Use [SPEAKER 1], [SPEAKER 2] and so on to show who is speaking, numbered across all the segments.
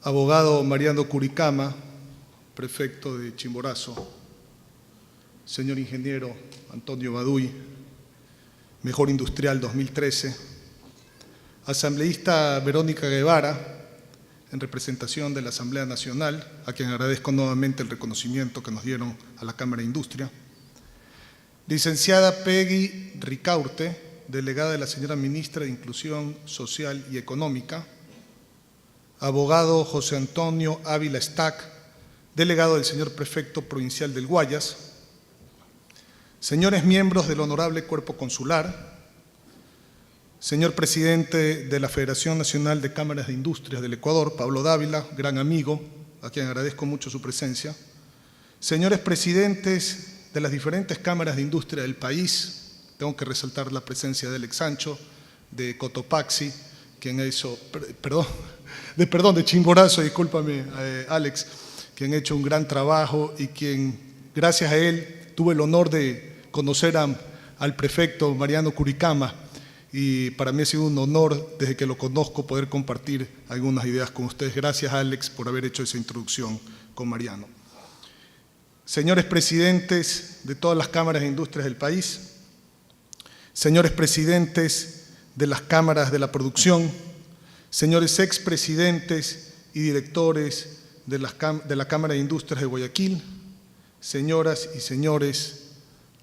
[SPEAKER 1] abogado Mariano Curicama, prefecto de Chimborazo, señor ingeniero Antonio Baduy, mejor industrial 2013, asambleísta Verónica Guevara, en representación de la Asamblea Nacional, a quien agradezco nuevamente el reconocimiento que nos dieron a la Cámara de Industria, licenciada Peggy Ricaurte, delegada de la señora Ministra de Inclusión Social y Económica, abogado José Antonio Ávila Stack, delegado del señor Prefecto Provincial del Guayas, señores miembros del Honorable Cuerpo Consular, señor Presidente de la Federación Nacional de Cámaras de Industrias del Ecuador, Pablo Dávila, gran amigo, a quien agradezco mucho su presencia, señores presidentes de las diferentes cámaras de industria del país, tengo que resaltar la presencia de Alex Sancho, de Cotopaxi, quien hizo, de Chimborazo, discúlpame, Alex, quien ha hecho un gran trabajo y quien, gracias a él, tuve el honor de conocer al prefecto Mariano Curicama, y para mí ha sido un honor, desde que lo conozco, poder compartir algunas ideas con ustedes. Gracias, Alex, por haber hecho esa introducción con Mariano. Señores presidentes de todas las cámaras de industrias del país, señores presidentes de las cámaras de la producción, señores expresidentes y directores de la Cámara de Industrias de Guayaquil, señoras y señores,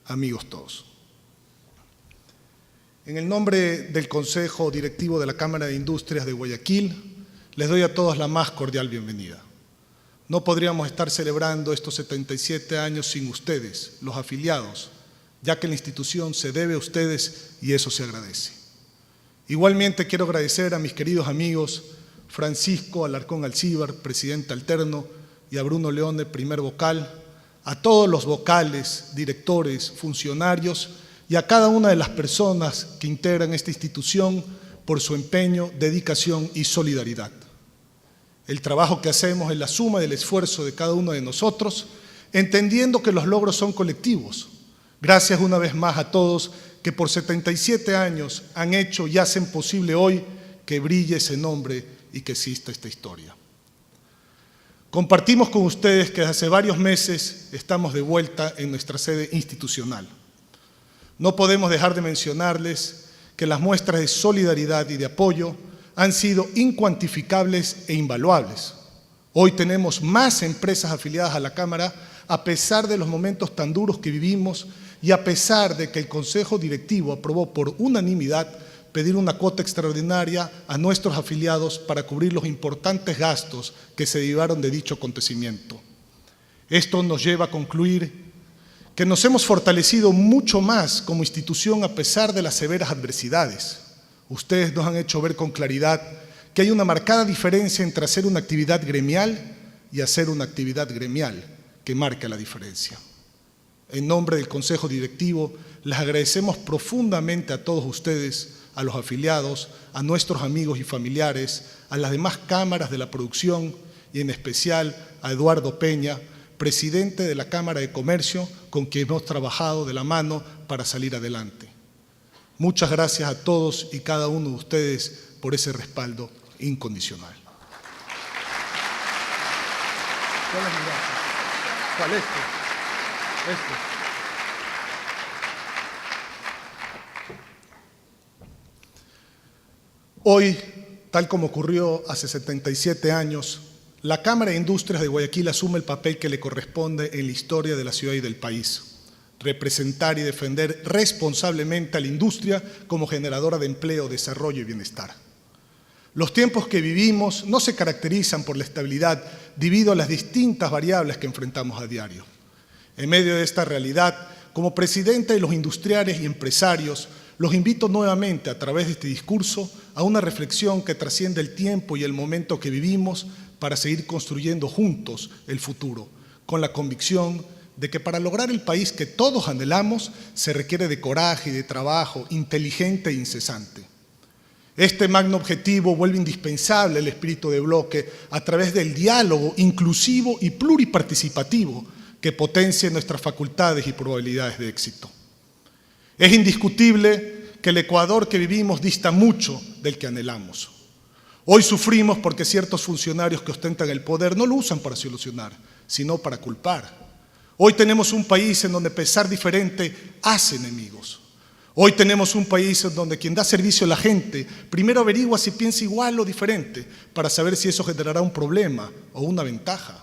[SPEAKER 1] amigos todos. En el nombre del Consejo Directivo de la Cámara de Industrias de Guayaquil, les doy a todos la más cordial bienvenida. No podríamos estar celebrando estos 77 años sin ustedes, los afiliados, ya que la institución se debe a ustedes y eso se agradece. Igualmente quiero agradecer a mis queridos amigos Francisco Alarcón Alcíbar, presidente alterno, y a Bruno Leone, primer vocal, a todos los vocales, directores, funcionarios y a cada una de las personas que integran esta institución por su empeño, dedicación y solidaridad. El trabajo que hacemos es la suma del esfuerzo de cada uno de nosotros, entendiendo que los logros son colectivos. Gracias una vez más a todos que por 77 años han hecho y hacen posible hoy que brille ese nombre y que exista esta historia. Compartimos con ustedes que desde hace varios meses estamos de vuelta en nuestra sede institucional. No podemos dejar de mencionarles que las muestras de solidaridad y de apoyo han sido incuantificables e invaluables. Hoy tenemos más empresas afiliadas a la Cámara a pesar de los momentos tan duros que vivimos y a pesar de que el Consejo Directivo aprobó por unanimidad pedir una cuota extraordinaria a nuestros afiliados para cubrir los importantes gastos que se derivaron de dicho acontecimiento. Esto nos lleva a concluir que nos hemos fortalecido mucho más como institución a pesar de las severas adversidades. Ustedes nos han hecho ver con claridad que hay una marcada diferencia entre hacer una actividad gremial y hacer una actividad gremial que marca la diferencia. En nombre del Consejo Directivo, les agradecemos profundamente a todos ustedes, a los afiliados, a nuestros amigos y familiares, a las demás cámaras de la producción y en especial a Eduardo Peña, presidente de la Cámara de Comercio, con quien hemos trabajado de la mano para salir adelante. Muchas gracias a todos y cada uno de ustedes por ese respaldo incondicional. ¿Cuál es este? Hoy, tal como ocurrió hace 77 años, la Cámara de Industrias de Guayaquil asume el papel que le corresponde en la historia de la ciudad y del país: representar y defender responsablemente a la industria como generadora de empleo, desarrollo y bienestar. Los tiempos que vivimos no se caracterizan por la estabilidad debido a las distintas variables que enfrentamos a diario. En medio de esta realidad, como presidente de los industriales y empresarios, los invito nuevamente a través de este discurso a una reflexión que trasciende el tiempo y el momento que vivimos para seguir construyendo juntos el futuro, con la convicción de que para lograr el país que todos anhelamos se requiere de coraje y de trabajo inteligente e incesante. Este magno objetivo vuelve indispensable el espíritu de bloque a través del diálogo inclusivo y pluriparticipativo que potencie nuestras facultades y probabilidades de éxito. Es indiscutible que el Ecuador que vivimos dista mucho del que anhelamos. Hoy sufrimos porque ciertos funcionarios que ostentan el poder no lo usan para solucionar, sino para culpar. Hoy tenemos un país en donde pensar diferente hace enemigos. Hoy tenemos un país en donde quien da servicio a la gente primero averigua si piensa igual o diferente para saber si eso generará un problema o una ventaja.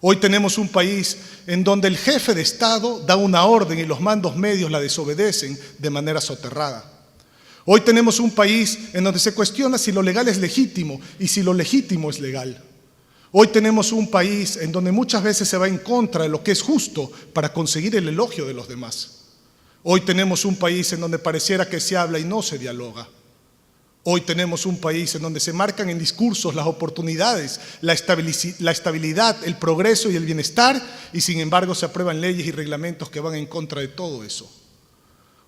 [SPEAKER 1] Hoy tenemos un país en donde el jefe de Estado da una orden y los mandos medios la desobedecen de manera soterrada. Hoy tenemos un país en donde se cuestiona si lo legal es legítimo y si lo legítimo es legal. Hoy tenemos un país en donde muchas veces se va en contra de lo que es justo para conseguir el elogio de los demás. Hoy tenemos un país en donde pareciera que se habla y no se dialoga. Hoy tenemos un país en donde se marcan en discursos las oportunidades, la estabilidad, el progreso y el bienestar, y sin embargo se aprueban leyes y reglamentos que van en contra de todo eso.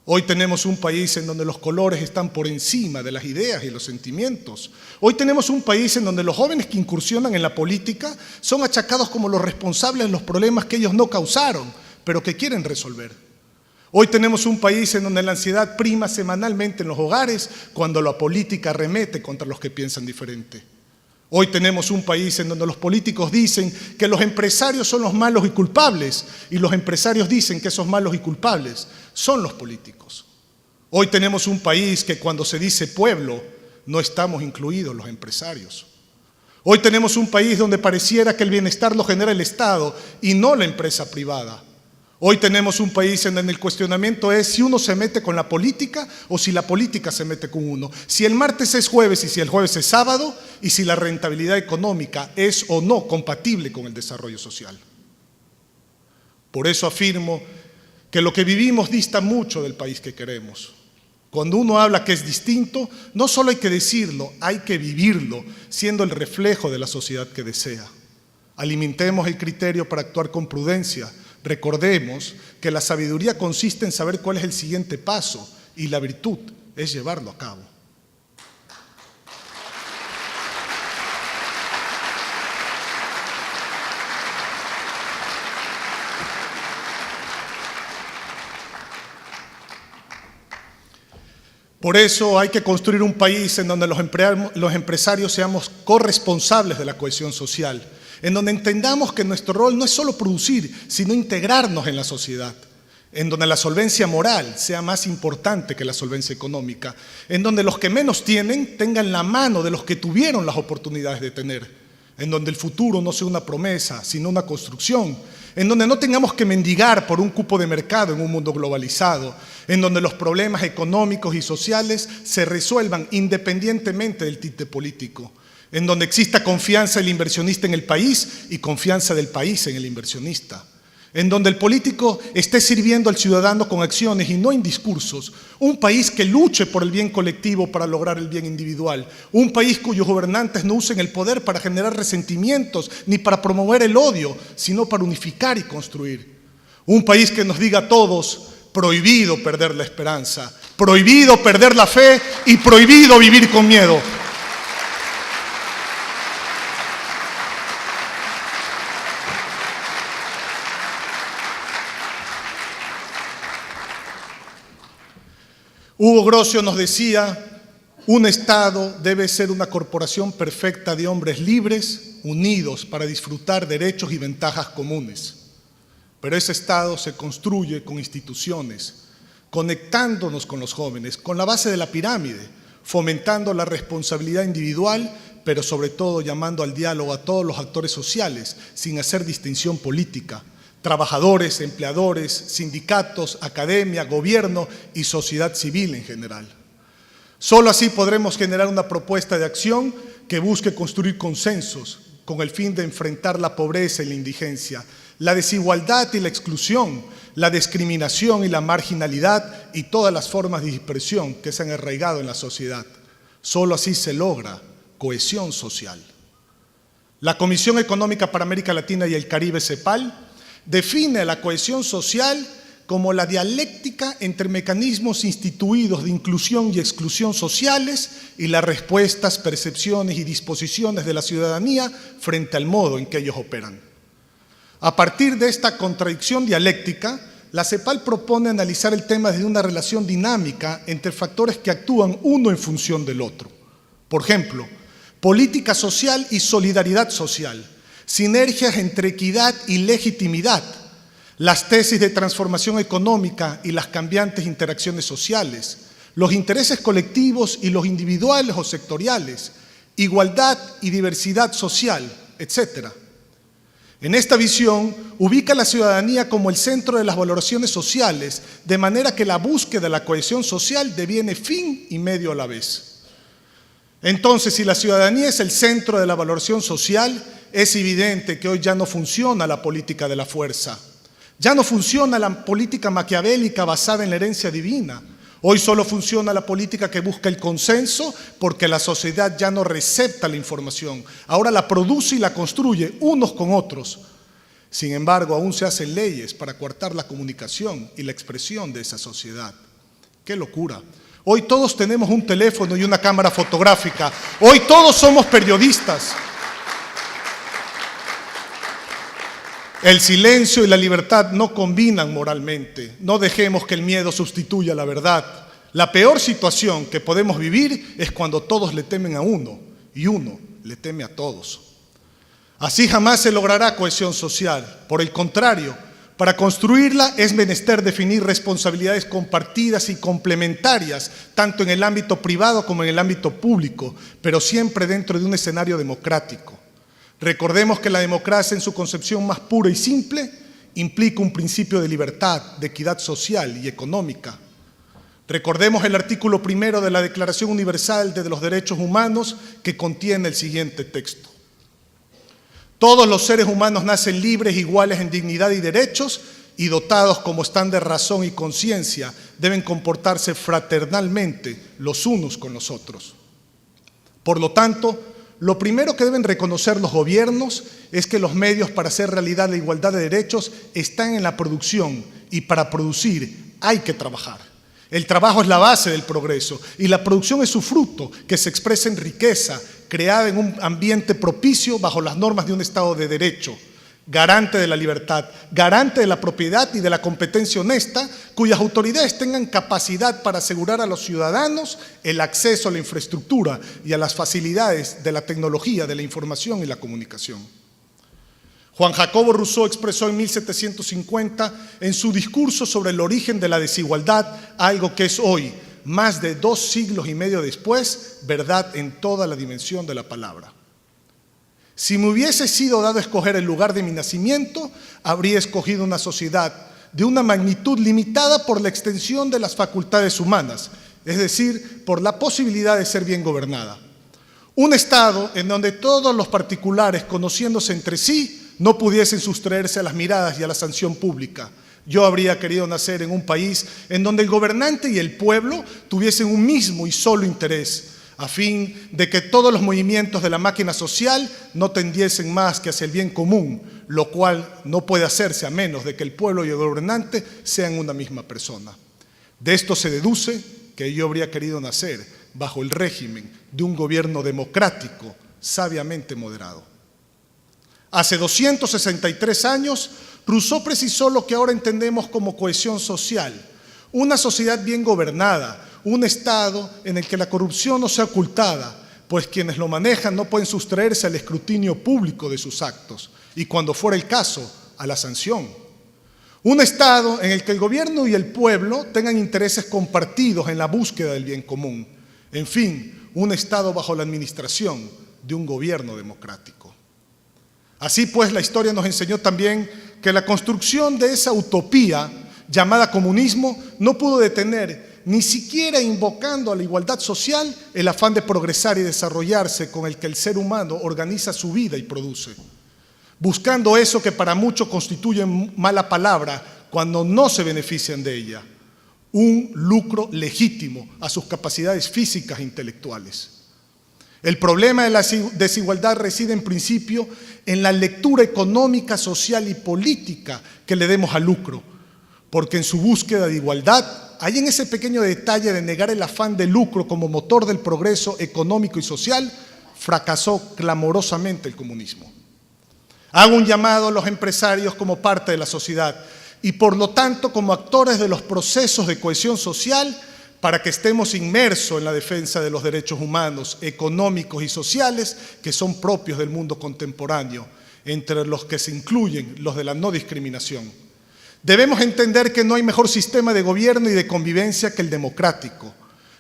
[SPEAKER 1] Hoy tenemos un país en donde los colores están por encima de las ideas y los sentimientos. Hoy tenemos un país en donde los jóvenes que incursionan en la política son achacados como los responsables de los problemas que ellos no causaron, pero que quieren resolver. Hoy tenemos un país en donde la ansiedad prima semanalmente en los hogares cuando la política arremete contra los que piensan diferente. Hoy tenemos un país en donde los políticos dicen que los empresarios son los malos y culpables y los empresarios dicen que esos malos y culpables son los políticos. Hoy tenemos un país que cuando se dice pueblo no estamos incluidos los empresarios. Hoy tenemos un país donde pareciera que el bienestar lo genera el Estado y no la empresa privada. Hoy tenemos un país en donde el cuestionamiento es si uno se mete con la política o si la política se mete con uno, si el martes es jueves y si el jueves es sábado, y si la rentabilidad económica es o no compatible con el desarrollo social. Por eso afirmo que lo que vivimos dista mucho del país que queremos. Cuando uno habla que es distinto, no solo hay que decirlo, hay que vivirlo, siendo el reflejo de la sociedad que desea. Alimentemos el criterio para actuar con prudencia. Recordemos que la sabiduría consiste en saber cuál es el siguiente paso y la virtud es llevarlo a cabo. Por eso hay que construir un país en donde los empresarios seamos corresponsables de la cohesión social, en donde entendamos que nuestro rol no es solo producir, sino integrarnos en la sociedad, en donde la solvencia moral sea más importante que la solvencia económica, en donde los que menos tienen tengan la mano de los que tuvieron las oportunidades de tener, en donde el futuro no sea una promesa, sino una construcción, en donde no tengamos que mendigar por un cupo de mercado en un mundo globalizado, en donde los problemas económicos y sociales se resuelvan independientemente del tinte político, en donde exista confianza del inversionista en el país y confianza del país en el inversionista, en donde el político esté sirviendo al ciudadano con acciones y no en discursos, un país que luche por el bien colectivo para lograr el bien individual, un país cuyos gobernantes no usen el poder para generar resentimientos ni para promover el odio, sino para unificar y construir, un país que nos diga a todos: prohibido perder la esperanza, prohibido perder la fe y prohibido vivir con miedo. Hugo Grocio nos decía: un Estado debe ser una corporación perfecta de hombres libres, unidos para disfrutar derechos y ventajas comunes. Pero ese Estado se construye con instituciones, conectándonos con los jóvenes, con la base de la pirámide, fomentando la responsabilidad individual, pero sobre todo llamando al diálogo a todos los actores sociales, sin hacer distinción política. Trabajadores, empleadores, sindicatos, academia, gobierno y sociedad civil en general. Solo así podremos generar una propuesta de acción que busque construir consensos con el fin de enfrentar la pobreza y la indigencia, la desigualdad y la exclusión, la discriminación y la marginalidad y todas las formas de dispersión que se han arraigado en la sociedad. Solo así se logra cohesión social. La Comisión Económica para América Latina y el Caribe, CEPAL, define la cohesión social como la dialéctica entre mecanismos instituidos de inclusión y exclusión sociales y las respuestas, percepciones y disposiciones de la ciudadanía frente al modo en que ellos operan. A partir de esta contradicción dialéctica, la CEPAL propone analizar el tema desde una relación dinámica entre factores que actúan uno en función del otro. Por ejemplo, política social y solidaridad social, sinergias entre equidad y legitimidad, las tesis de transformación económica y las cambiantes interacciones sociales, los intereses colectivos y los individuales o sectoriales, igualdad y diversidad social, etc. En esta visión, ubica a la ciudadanía como el centro de las valoraciones sociales, de manera que la búsqueda de la cohesión social deviene fin y medio a la vez. Entonces, si la ciudadanía es el centro de la valoración social, es evidente que hoy ya no funciona la política de la fuerza. Ya no funciona la política maquiavélica basada en la herencia divina. Hoy solo funciona la política que busca el consenso porque la sociedad ya no recepta la información. Ahora la produce y la construye unos con otros. Sin embargo, aún se hacen leyes para coartar la comunicación y la expresión de esa sociedad. ¡Qué locura! Hoy todos tenemos un teléfono y una cámara fotográfica. Hoy todos somos periodistas. El silencio y la libertad no combinan moralmente. No dejemos que el miedo sustituya la verdad. La peor situación que podemos vivir es cuando todos le temen a uno y uno le teme a todos. Así jamás se logrará cohesión social. Por el contrario, para construirla es menester definir responsabilidades compartidas y complementarias, tanto en el ámbito privado como en el ámbito público, pero siempre dentro de un escenario democrático. Recordemos que la democracia en su concepción más pura y simple implica un principio de libertad, de equidad social y económica. Recordemos el artículo 1 de la Declaración Universal de los Derechos Humanos que contiene el siguiente texto. Todos los seres humanos nacen libres, iguales en dignidad y derechos y dotados como están de razón y conciencia, deben comportarse fraternalmente los unos con los otros. Por lo tanto, lo primero que deben reconocer los gobiernos es que los medios para hacer realidad la igualdad de derechos están en la producción y para producir hay que trabajar. El trabajo es la base del progreso y la producción es su fruto que se expresa en riqueza, creada en un ambiente propicio bajo las normas de un Estado de Derecho, garante de la libertad, garante de la propiedad y de la competencia honesta, cuyas autoridades tengan capacidad para asegurar a los ciudadanos el acceso a la infraestructura y a las facilidades de la tecnología, de la información y la comunicación. Juan Jacobo Rousseau expresó en 1750 en su discurso sobre el origen de la desigualdad algo que es hoy, más de 2 siglos y medio después, verdad en toda la dimensión de la palabra. Si me hubiese sido dado a escoger el lugar de mi nacimiento, habría escogido una sociedad de una magnitud limitada por la extensión de las facultades humanas, es decir, por la posibilidad de ser bien gobernada. Un Estado en donde todos los particulares, conociéndose entre sí, no pudiesen sustraerse a las miradas y a la sanción pública. Yo habría querido nacer en un país en donde el gobernante y el pueblo tuviesen un mismo y solo interés, a fin de que todos los movimientos de la máquina social no tendiesen más que hacia el bien común, lo cual no puede hacerse a menos de que el pueblo y el gobernante sean una misma persona. De esto se deduce que yo habría querido nacer bajo el régimen de un gobierno democrático, sabiamente moderado. Hace 263 años, Rousseau precisó lo que ahora entendemos como cohesión social, una sociedad bien gobernada, un Estado en el que la corrupción no sea ocultada, pues quienes lo manejan no pueden sustraerse al escrutinio público de sus actos y, cuando fuera el caso, a la sanción. Un Estado en el que el gobierno y el pueblo tengan intereses compartidos en la búsqueda del bien común. En fin, un Estado bajo la administración de un gobierno democrático. Así pues, la historia nos enseñó también que la construcción de esa utopía llamada comunismo no pudo detener, ni siquiera invocando a la igualdad social, el afán de progresar y desarrollarse con el que el ser humano organiza su vida y produce. Buscando eso que para muchos constituye mala palabra cuando no se benefician de ella, un lucro legítimo a sus capacidades físicas e intelectuales. El problema de la desigualdad reside en principio en la lectura económica, social y política que le demos al lucro, porque en su búsqueda de igualdad hay en ese pequeño detalle de negar el afán de lucro como motor del progreso económico y social, fracasó clamorosamente el comunismo. Hago un llamado a los empresarios como parte de la sociedad y por lo tanto como actores de los procesos de cohesión social para que estemos inmersos en la defensa de los derechos humanos, económicos y sociales que son propios del mundo contemporáneo, entre los que se incluyen los de la no discriminación. Debemos entender que no hay mejor sistema de gobierno y de convivencia que el democrático,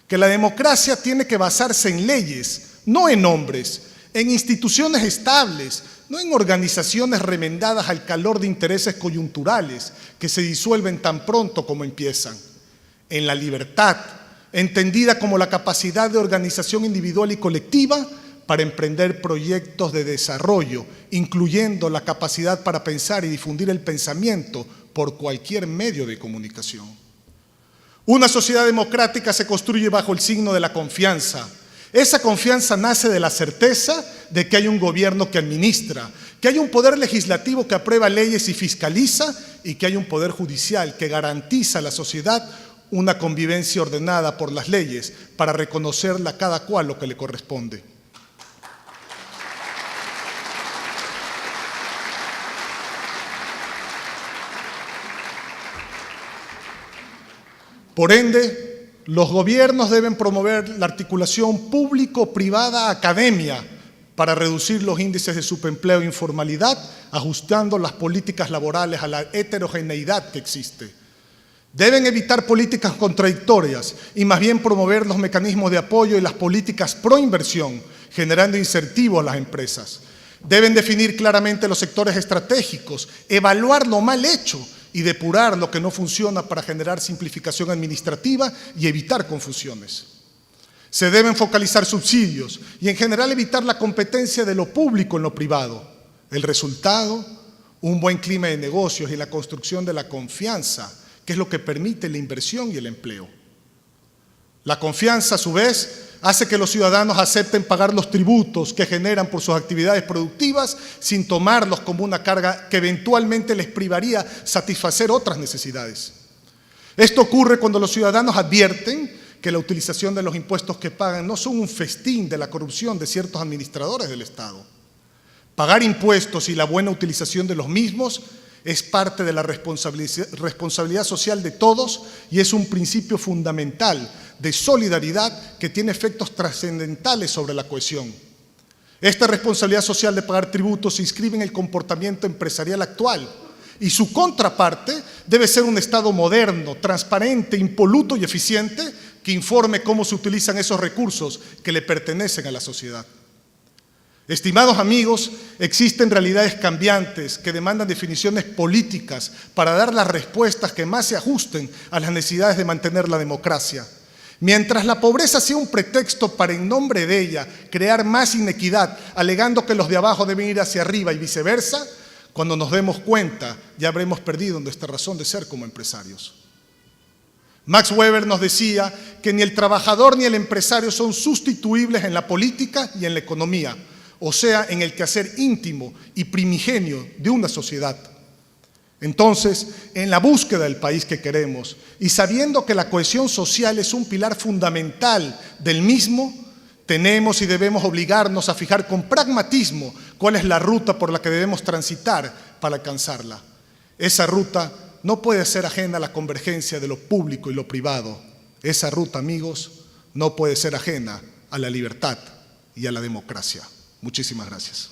[SPEAKER 1] que la democracia tiene que basarse en leyes, no en hombres, en instituciones estables, no en organizaciones remendadas al calor de intereses coyunturales que se disuelven tan pronto como empiezan. En la libertad, entendida como la capacidad de organización individual y colectiva para emprender proyectos de desarrollo, incluyendo la capacidad para pensar y difundir el pensamiento por cualquier medio de comunicación. Una sociedad democrática se construye bajo el signo de la confianza. Esa confianza nace de la certeza de que hay un gobierno que administra, que hay un poder legislativo que aprueba leyes y fiscaliza, y que hay un poder judicial que garantiza a la sociedad una convivencia ordenada por las leyes para reconocerle a cada cual lo que le corresponde. Por ende, los gobiernos deben promover la articulación público-privada-academia para reducir los índices de subempleo e informalidad, ajustando las políticas laborales a la heterogeneidad que existe. Deben evitar políticas contradictorias y más bien promover los mecanismos de apoyo y las políticas pro inversión, generando incentivos a las empresas. Deben definir claramente los sectores estratégicos, evaluar lo mal hecho y depurar lo que no funciona para generar simplificación administrativa y evitar confusiones. Se deben focalizar subsidios y en general evitar la competencia de lo público en lo privado. El resultado, un buen clima de negocios y la construcción de la confianza, que es lo que permite la inversión y el empleo. La confianza, a su vez, hace que los ciudadanos acepten pagar los tributos que generan por sus actividades productivas sin tomarlos como una carga que eventualmente les privaría satisfacer otras necesidades. Esto ocurre cuando los ciudadanos advierten que la utilización de los impuestos que pagan no son un festín de la corrupción de ciertos administradores del Estado. Pagar impuestos y la buena utilización de los mismos es parte de la responsabilidad social de todos y es un principio fundamental de solidaridad que tiene efectos trascendentales sobre la cohesión. Esta responsabilidad social de pagar tributos se inscribe en el comportamiento empresarial actual y su contraparte debe ser un Estado moderno, transparente, impoluto y eficiente que informe cómo se utilizan esos recursos que le pertenecen a la sociedad. Estimados amigos, existen realidades cambiantes que demandan definiciones políticas para dar las respuestas que más se ajusten a las necesidades de mantener la democracia. Mientras la pobreza sea un pretexto para, en nombre de ella, crear más inequidad, alegando que los de abajo deben ir hacia arriba y viceversa, cuando nos demos cuenta ya habremos perdido nuestra razón de ser como empresarios. Max Weber nos decía que ni el trabajador ni el empresario son sustituibles en la política y en la economía, o sea, en el quehacer íntimo y primigenio de una sociedad. Entonces, en la búsqueda del país que queremos y sabiendo que la cohesión social es un pilar fundamental del mismo, tenemos y debemos obligarnos a fijar con pragmatismo cuál es la ruta por la que debemos transitar para alcanzarla. Esa ruta no puede ser ajena a la convergencia de lo público y lo privado. Esa ruta, amigos, no puede ser ajena a la libertad y a la democracia. Muchísimas gracias.